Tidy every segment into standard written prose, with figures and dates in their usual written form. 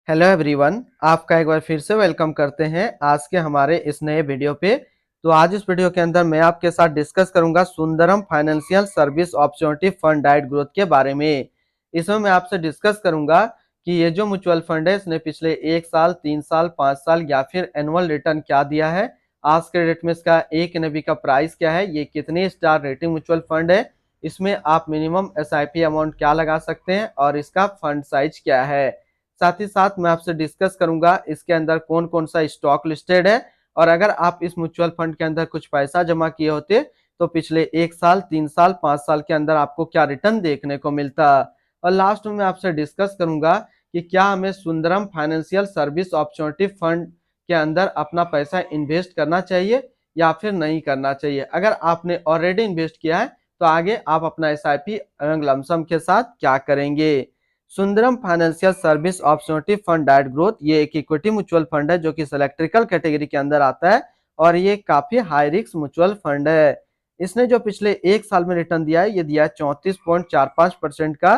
Hello everyone, आपका एक बार फिर से वेलकम करते हैं आज के हमारे इस नए वीडियो पे। तो आज इस वीडियो के अंदर मैं आपके साथ डिस्कस करूंगा Sundaram financial service opportunity fund diet growth के बारे में। इसमें मैं आपसे डिस्कस करूंगा कि ये जो म्यूचुअल फंड है इसने पिछले 1 साल, 3 साल, 5 साल या फिर एनुअल रिटर्न क्या दिया है, आज के डेट में इसका एक एनएवी का प्राइस क्या है, ये कितने स्टार रेटिंग म्यूचुअल फंड है, इसमें आप मिनिमम एसआईपी अमाउंट क्या लगा सकते हैं और इसका फंड साइज क्या है। साथ ही साथ मैं आपसे डिस्कस करूंगा इसके अंदर कौन कौन सा स्टॉक लिस्टेड है, और अगर आप इस म्यूचुअल फंड के अंदर कुछ पैसा जमा किए होते तो पिछले 1 साल, 3 साल, 5 साल के अंदर आपको क्या रिटर्न देखने को मिलता। और लास्ट में मैं आपसे डिस्कस करूंगा कि क्या हमें Sundaram financial service opportunity fund के अंदर अपना पैसा इन्वेस्ट करना चाहिए या फिर नहीं करना चाहिए। अगर आपने ऑलरेडी इन्वेस्ट किया है तो आगे आप अपना एसआईपी लमसम के साथ क्या करेंगे। Sundaram financial service opportunity fund diet growth ये एक इक्विटी म्यूचुअल फंड है जो कि इलेक्ट्रिकल कैटेगरी के अंदर आता है और ये काफी हाई रिस्क म्यूचुअल फंड है। इसने जो पिछले 1 साल में रिटर्न दिया है ये दिया है 34.45% का।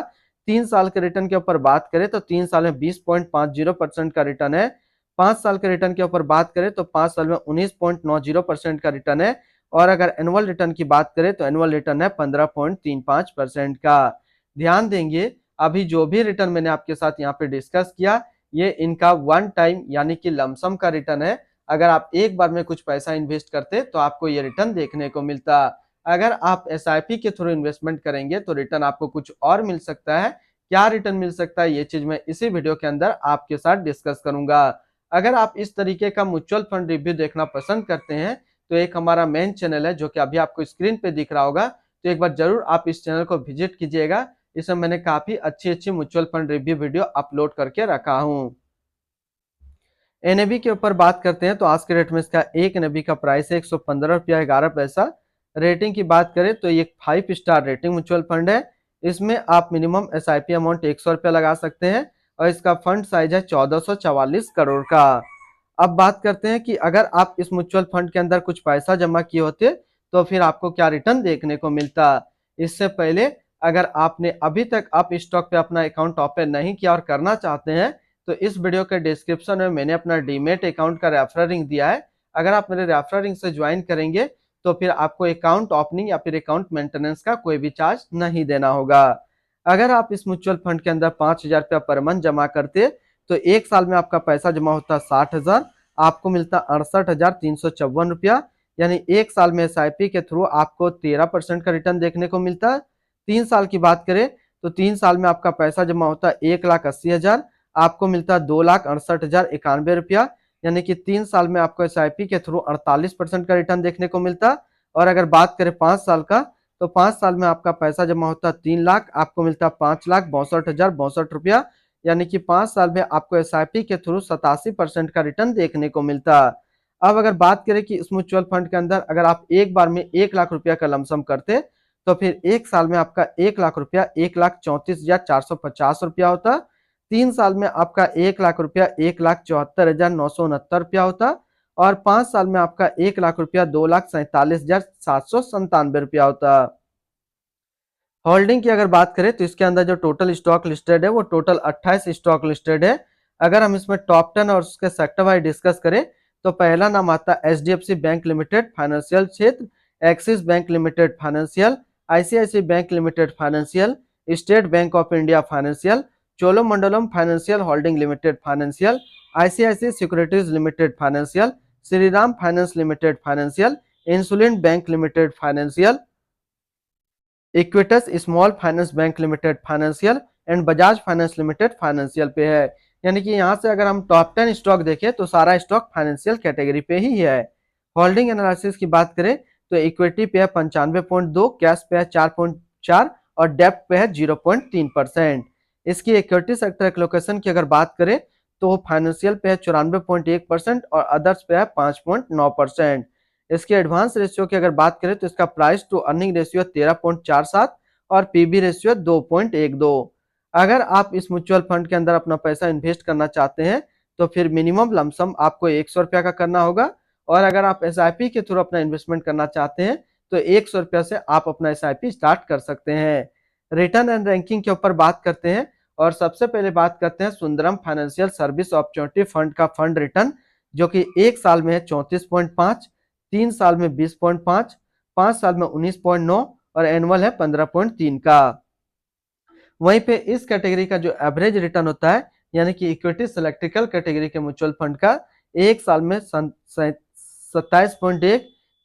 3 साल के रिटर्न के ऊपर बात करें तो 3 साल में 20.50% का रिटर्न है। 5 साल के रिटर्न के ऊपर बात करें तो 5 साल में 19.90% का रिटर्न है। और अगर एनुअल रिटर्न की बात करें तो एनुअल रिटर्न है 15.35% का। ध्यान देंगे, अभी जो भी रिटर्न मैंने आपके साथ यहाँ पे डिस्कस किया ये इनका वन टाइम यानी कि लमसम का रिटर्न है। अगर आप एक बार में कुछ पैसा इन्वेस्ट करते तो आपको ये रिटर्न देखने को मिलता। अगर आप एसआईपी के थ्रू इन्वेस्टमेंट करेंगे तो रिटर्न आपको कुछ और मिल सकता है। क्या रिटर्न मिल सकता है ये चीज मैं इसी वीडियो के अंदर आपके साथ डिस्कस करूंगा। अगर आप इस तरीके का म्यूचुअल फंड रिव्यू देखना पसंद करते हैं तो एक हमारा मेन चैनल है जो कि अभी आपको स्क्रीन पे दिख रहा होगा, तो एक बार जरूर आप इस चैनल को विजिट कीजिएगा। इसमें मैंने काफी अच्छी अच्छी mutual fund review video upload करके रखा हूँ। एनएबी के ऊपर बात करते हैं तो आज के रेट में इसका एक एनएबी का प्राइस है 115 रुपया 11 पैसा। रेटिंग की बात करें तो ये 5 स्टार रेटिंग म्यूचुअल फंड है। इसमें आप मिनिमम एसआईपी अमाउंट 100 रुपया लगा सकते हैं और इसका फंड साइज है 1444 करोड़ का। अब बात करते हैं कि अगर आप इस म्यूचुअल फंड के अंदर कुछ पैसा जमा किए होते तो फिर आपको क्या रिटर्न देखने को मिलता। इससे पहले अगर आपने अभी तक आप स्टॉक पे अपना अकाउंट ओपन नहीं किया और करना चाहते हैं तो इस वीडियो के डिस्क्रिप्शन में मैंने अपना डीमेट अकाउंट का रेफरल लिंक दिया है। अगर आप मेरे रेफरल लिंक से ज्वाइन करेंगे तो फिर आपको अकाउंट ओपनिंग या फिर अकाउंट मेंटेनेंस का कोई भी चार्ज नहीं देना होगा। अगर आप इस म्यूचुअल फंड के अंदर 5,000 रुपया पर मंथ जमा करते तो 1 साल में आपका पैसा जमा होता 60,000, आपको मिलता 68,354 रुपया। यानी 1 साल में एसआईपी के थ्रू आपको 13% का रिटर्न देखने को मिलता। 3 साल की बात करें तो 3 साल में आपका पैसा जमा होता 1,80,000, आपको मिलता 2,68,091 रुपया। यानी कि 3 साल में आपको एसआईपी के थ्रू 48% का रिटर्न देखने को मिलता। और अगर बात करें 5 साल का तो 5 साल में आपका पैसा जमा होता 3 लाख, आपको मिलता 5,62,062 रुपया। यानी कि 5 साल में आपको एसआईपी के थ्रू 87% का रिटर्न देखने को मिलता। अब अगर बात करें कि इस म्यूचुअल फंड के अंदर अगर आप एक बार में 1 लाख रुपया का लमसम करते तो फिर 1 साल में आपका 1 लाख रुपया 1,34,450 रुपया होता। 3 साल में आपका 1 लाख रुपया 1,74,969 रुपया होता। और 5 साल में आपका 1 लाख रुपया 2,47,797 रुपया होता। होल्डिंग की अगर बात करें तो इसके अंदर जो टोटल स्टॉक लिस्टेड है वो टोटल 28 स्टॉक लिस्टेड है। अगर हम इसमें टॉप 10 और उसके सेक्टर वाइज डिस्कस करें तो पहला नाम आता है एचडीएफसी बैंक लिमिटेड फाइनेंशियल क्षेत्र, Axis bank limited financial, ICIC bank limited financial, State Bank of India financial, Cholamandalam financial holding limited financial, ICIC securities limited financial, Shriram finance limited financial, इंसुलिन bank limited financial, Equitas small finance bank limited financial and Bajaj finance limited financial पे है। यानी कि यहाँ से अगर हम top 10 stock देखें तो सारा स्टॉक फाइनेंशियल कैटेगरी पे ही है। होल्डिंग एनालिसिस की बात करें तो इक्विटी पे है 95.2, कैश पे है 4.4 और डेप्ट पे है 0.3%। इसकी इक्विटी सेक्टर एलोकेशन की अगर बात करें तो फाइनेंशियल पे है 94.1% और अदर्स पे है 5.9%। इसके एडवांस रेशियो की अगर बात करें तो इसका प्राइस टू अर्निंग रेशियो 13.47 और पीबी रेशियो 2.12। अगर आप इस म्यूचुअल फंड के अंदर अपना पैसा इन्वेस्ट करना चाहते हैं तो फिर मिनिमम लमसम आपको 100 रुपया का करना होगा। और अगर आप एसआईपी के थ्रू अपना इन्वेस्टमेंट करना चाहते हैं तो 100 रुपया से आप अपना एसआईपी स्टार्ट कर सकते हैं। रिटर्न एंड रैंकिंग के ऊपर बात करते हैं और सबसे पहले बात करते हैं Sundaram financial service opportunity fund का फंड रिटर्न, जो कि 1 साल में है 34.5, 3 साल में 20.5, 5 साल में 19.9 और एनुअल है 15.3 का। वहीं पे इस कैटेगरी का जो एवरेज रिटर्न होता है, यानी कि इक्विटी सिलेक्टिकल कैटेगरी के म्यूचुअल फंड का 1 साल में 27.1,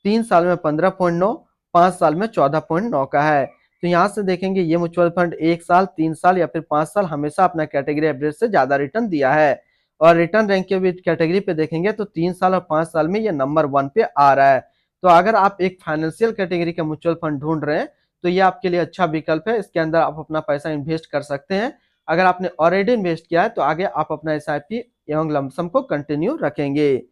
3 साल में 15.9, 5 साल में 14.9 का है। तो यहाँ से देखेंगे ये म्यूचुअल फंड 1 साल, 3 साल या फिर 5 साल हमेशा अपना कैटेगरी एवरेज से ज्यादा रिटर्न दिया है। और रिटर्न रैंक के भी कैटेगरी पे देखेंगे तो 3 साल और 5 साल में ये नंबर 1 पे आ रहा है। तो अगर आप एक फाइनेंशियल कैटेगरी का म्यूचुअल फंड ढूंढ रहे हैं तो ये आपके लिए अच्छा विकल्प है। इसके अंदर आप अपना पैसा इन्वेस्ट कर सकते हैं। अगर आपने ऑलरेडी इन्वेस्ट किया है तो आगे आप अपना एसआईपी एवं लमसम को कंटिन्यू रखेंगे।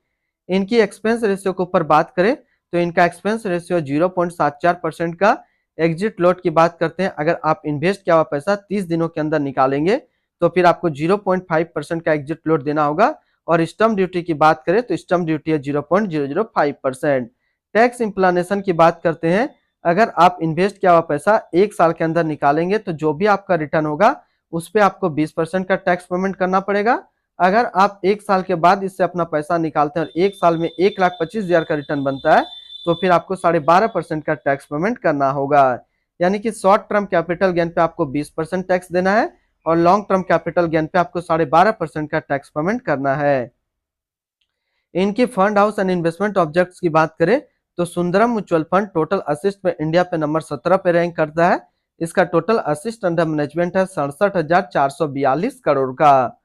इनकी एक्सपेंस रेशियो के ऊपर बात करें तो इनका एक्सपेंस रेशियो 0.74% का। एग्जिट लोड की बात करते हैं, अगर आप इन्वेस्ट किया हुआ पैसा 30 दिनों के अंदर निकालेंगे तो फिर आपको 0.5% का एग्जिट लोड देना होगा। और स्टम्प ड्यूटी की बात करें तो स्टम्प ड्यूटी है 0.005%। टैक्स इंप्लानेशन की बात करते हैं, अगर आप इन्वेस्ट किया हुआ पैसा 1 साल के अंदर निकालेंगे तो जो भी आपका रिटर्न होगा उस पर आपको 20% का टैक्स पेमेंट करना पड़ेगा। अगर आप 1 साल के बाद इससे अपना पैसा निकालते हैं और 1 साल में 1,25,000 का रिटर्न बनता है तो फिर आपको 12.5% का टैक्स पेमेंट करना होगा। यानी कि शॉर्ट टर्म कैपिटल गेन पे आपको 20% टैक्स देना है और लॉन्ग टर्म कैपिटल गेन पे आपको 12.5% का टैक्स पेमेंट करना है। इनकी fund house and investment objects की बात करें तो Sundaram mutual fund total assist में इंडिया पे नंबर 17 पे रैंक करता है। इसका टोटल असिस्ट अंडर मैनेजमेंट है 67,442 करोड़ का।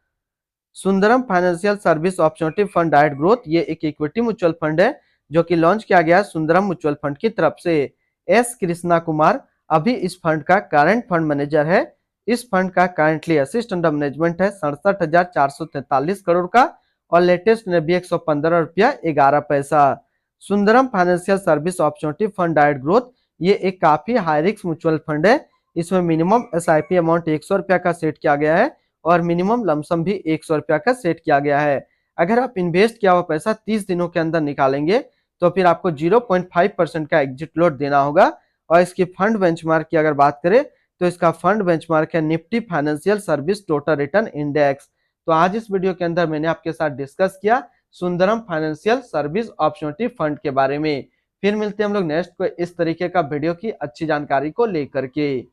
Sundaram financial service opportunity fund direct growth, ये एक इक्विटी म्यूचुअल फंड है जो कि लॉन्च किया गया है सुंदरम म्यूचुअल फंड की तरफ से। एस कृष्णा कुमार अभी इस फंड का करंट फंड मैनेजर है। इस फंड का करंटली असिस्ट अंडर मैनेजमेंट है 67,443 करोड़ का और लेटेस्ट ने भी 115 रुपया 11 पैसा। Sundaram financial service opportunity fund direct growth, ये एक काफी हाई रिस्क म्यूचुअल फंड है। इसमें मिनिमम एसआईपी अमाउंट 100 रुपया का सेट किया गया है और मिनिमम लमसम भी 100 रुपया का सेट किया गया है। अगर आप इन्वेस्ट किया हुआ पैसा 30 दिनों के अंदर निकालेंगे तो फिर आपको 0.5% का एग्जिट लोड देना होगा। और इसकी फंड बेंचमार्क की अगर बात करें तो इसका फंड बेंचमार्क है Nifty financial service total return index. तो आज इस वीडियो के अंदर मैंने आपके साथ डिस्कस किया Sundaram financial service opportunity fund के बारे में। फिर मिलते हैं हम लोग नेक्स्ट को इस तरीके का वीडियो की अच्छी जानकारी को लेकर के।